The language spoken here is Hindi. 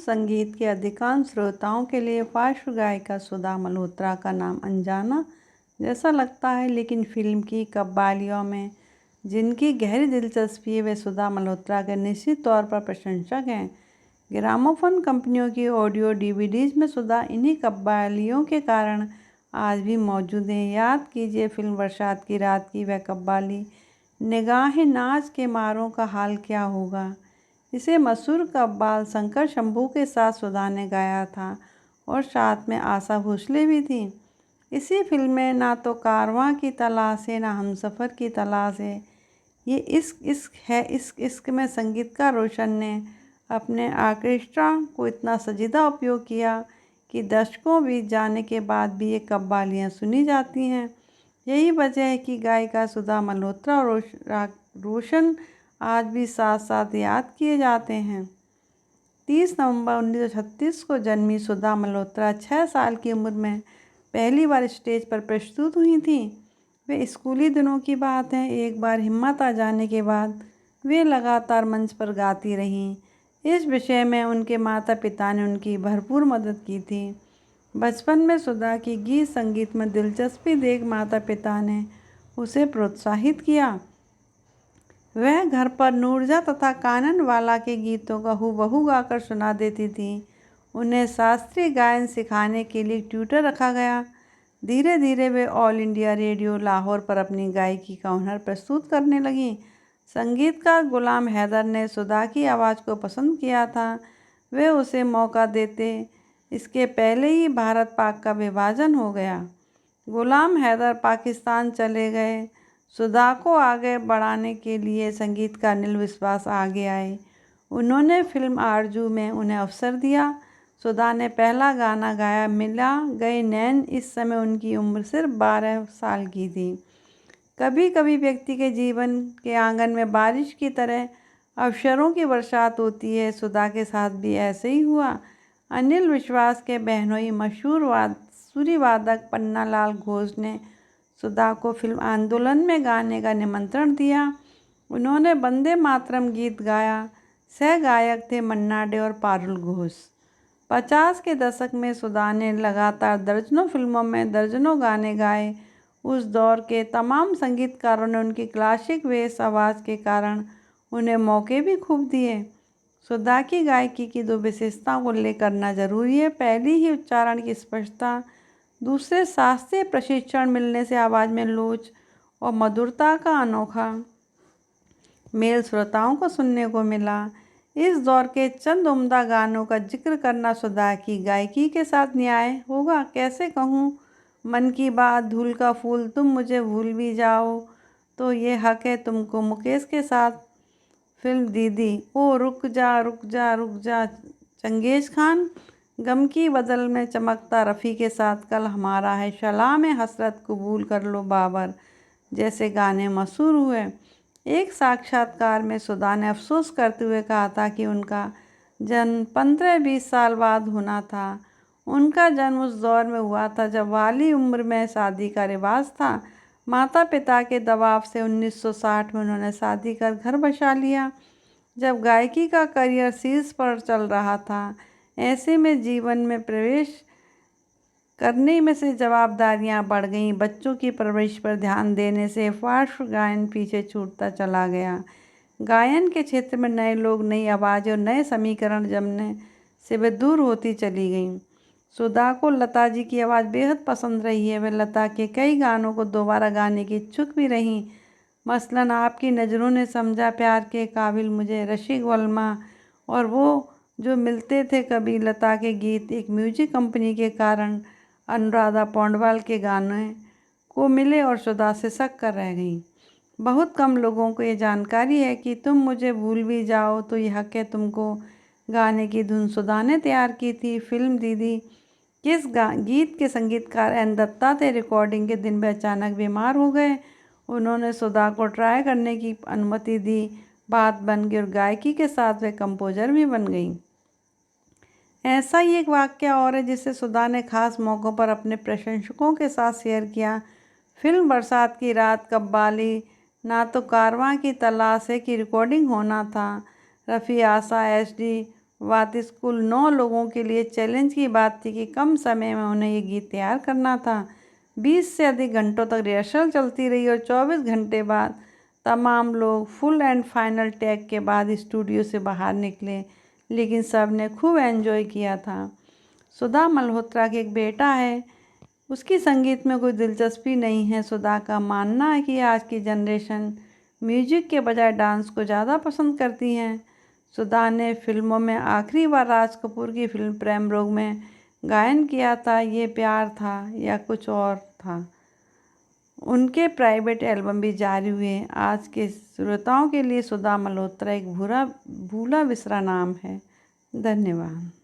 संगीत के अधिकांश श्रोताओं के लिए पार्श्व गायिका सुधा मल्होत्रा का नाम अनजाना जैसा लगता है, लेकिन फिल्म की कव्वालियों में जिनकी गहरी दिलचस्पी है वे सुधा मल्होत्रा के निश्चित तौर पर प्रशंसक हैं। ग्रामोफोन कंपनियों की ऑडियो डीवीडीज में सुधा इन्हीं कव्वालियों के कारण आज भी मौजूद हैं। याद कीजिए फिल्म बरसात की रात की वह कव्वाली, निगाहें नाज के मारों का हाल क्या होगा। इसे मशहूर कव्वाल शंकर शंभू के साथ सुधा ने गाया था और साथ में आशा भोसले भी थी। इसी फिल्म में ना तो कारवां की तलाश है ना हमसफ़र की तलाश है, ये इश्क इश्क है। इश्क इश्क में संगीतकार रोशन ने अपने ऑर्केस्ट्रा को इतना संजीदा उपयोग किया कि दशकों बीत जाने के बाद भी ये कव्वालियाँ सुनी जाती हैं। यही वजह है कि गायिका सुधा मल्होत्रा और रोशन आज भी साथ साथ याद किए जाते हैं। 30 नवंबर 1936 को जन्मी सुधा मल्होत्रा 6 साल की उम्र में पहली बार स्टेज पर प्रस्तुत हुई थी। वे स्कूली दिनों की बात है। एक बार हिम्मत आ जाने के बाद वे लगातार मंच पर गाती रहीं। इस विषय में उनके माता पिता ने उनकी भरपूर मदद की थी। बचपन में सुधा की गीत संगीत में दिलचस्पी देख माता पिता ने उसे प्रोत्साहित किया। वह घर पर नूरजहाँ तथा काननवाला के गीतों का हूबहू गाकर सुना देती थी। उन्हें शास्त्रीय गायन सिखाने के लिए ट्यूटर रखा गया। धीरे धीरे वे ऑल इंडिया रेडियो लाहौर पर अपनी गायकी का हुनर प्रस्तुत करने लगीं। संगीतकार गुलाम हैदर ने सुधा की आवाज़ को पसंद किया था। वे उसे मौका देते इसके पहले ही भारत पाक का विभाजन हो गया। गुलाम हैदर पाकिस्तान चले गए। सुधा को आगे बढ़ाने के लिए संगीतकार अनिल विश्वास आगे आए। उन्होंने फिल्म आरजू में उन्हें अवसर दिया। सुधा ने पहला गाना गाया मिला गए नैन। इस समय उनकी उम्र सिर्फ 12 साल की थी। कभी कभी व्यक्ति के जीवन के आंगन में बारिश की तरह अवसरों की बरसात होती है। सुधा के साथ भी ऐसे ही हुआ। अनिल विश्वास के बहनोई मशहूर बांसुरी वादक पन्नालाल घोष ने सुधा को फिल्म आंदोलन में गाने का निमंत्रण दिया। उन्होंने वंदे मातरम गीत गाया। सह गायक थे मन्ना डे और पारुल घोष। 50 के दशक में सुधा ने लगातार दर्जनों फिल्मों में दर्जनों गाने गाए। उस दौर के तमाम संगीतकारों ने उनकी क्लासिक वेस आवाज़ के कारण उन्हें मौके भी खूब दिए। सुधा की गायकी की 2 विशेषताओं को उल्लेख करना जरूरी है। पहली ही उच्चारण की स्पष्टता, दूसरे शास्त्रीय प्रशिक्षण मिलने से आवाज़ में लोच और मधुरता का अनोखा मेल श्रोताओं को सुनने को मिला। इस दौर के चंद उम्दा गानों का जिक्र करना सुधा की गायकी के साथ न्याय होगा। कैसे कहूँ, मन की बात, धूल का फूल, तुम मुझे भूल भी जाओ तो ये हक है तुमको, मुकेश के साथ फिल्म दीदी, ओ रुक जा रुक जा रुक जा चंगेज खान, गम की बदल में चमकता रफ़ी के साथ कल हमारा है, शला में हसरत कबूल कर लो बाबर जैसे गाने मशहूर हुए। एक साक्षात्कार में सुधा ने अफसोस करते हुए कहा था कि उनका जन्म 15-20 साल बाद होना था। उनका जन्म उस दौर में हुआ था जब वाली उम्र में शादी का रिवाज था। माता पिता के दबाव से 1960 में उन्होंने शादी कर घर बसा लिया, जब गायकी का करियर शीर्ष पर चल रहा था। ऐसे में जीवन में प्रवेश करने में से जवाबदारियां बढ़ गईं। बच्चों की परवरिश पर ध्यान देने से पार्श्व गायन पीछे छूटता चला गया। गायन के क्षेत्र में नए लोग, नई आवाज़ें और नए समीकरण जमने से वे दूर होती चली गईं। सुधा को लता जी की आवाज़ बेहद पसंद रही है। वे लता के कई गानों को दोबारा गाने की इच्छुक भी रहीं। मसलन आपकी नज़रों ने समझा, प्यार के काबिल, मुझे, रशिक वल्मा और वो जो मिलते थे कभी। लता के गीत एक म्यूजिक कंपनी के कारण अनुराधा पौंडवाल के गाने को मिले और सुधा से शक कर रह गईं। बहुत कम लोगों को ये जानकारी है कि तुम मुझे भूल भी जाओ तो ये हक है तुमको गाने की धुन सुधा ने तैयार की थी। फिल्म दीदी किस गीत के संगीतकार एन दत्ता थे। रिकॉर्डिंग के दिन वे अचानक बीमार हो गए। उन्होंने सुधा को ट्राई करने की अनुमति दी। बात बन गई और गायकी के साथ वे कंपोजर भी बन गई। ऐसा ही एक वाक़या और है जिसे सुधा ने खास मौक़ों पर अपने प्रशंसकों के साथ शेयर किया। फिल्म बरसात की रात कव्वाली ना तो कारवां की तलाश है की रिकॉर्डिंग होना था। रफ़ी, आशा, एसडी बात कुल 9 लोगों के लिए चैलेंज की बात थी कि कम समय में उन्हें ये गीत तैयार करना था। 20 से अधिक घंटों तक रिहर्सल चलती रही और 24 घंटे बाद तमाम लोग फुल एंड फाइनल टेक के बाद स्टूडियो से बाहर निकले, लेकिन सब ने खूब एंजॉय किया था। सुधा मल्होत्रा के एक बेटा है, उसकी संगीत में कोई दिलचस्पी नहीं है। सुधा का मानना है कि आज की जनरेशन म्यूजिक के बजाय डांस को ज़्यादा पसंद करती है। सुधा ने फिल्मों में आखिरी बार राज कपूर की फिल्म प्रेम रोग में गायन किया था। ये प्यार था या कुछ और था। उनके प्राइवेट एल्बम भी जारी हुए। आज के श्रोताओं के लिए सुधा मल्होत्रा एक भूला बिसरा नाम है। धन्यवाद।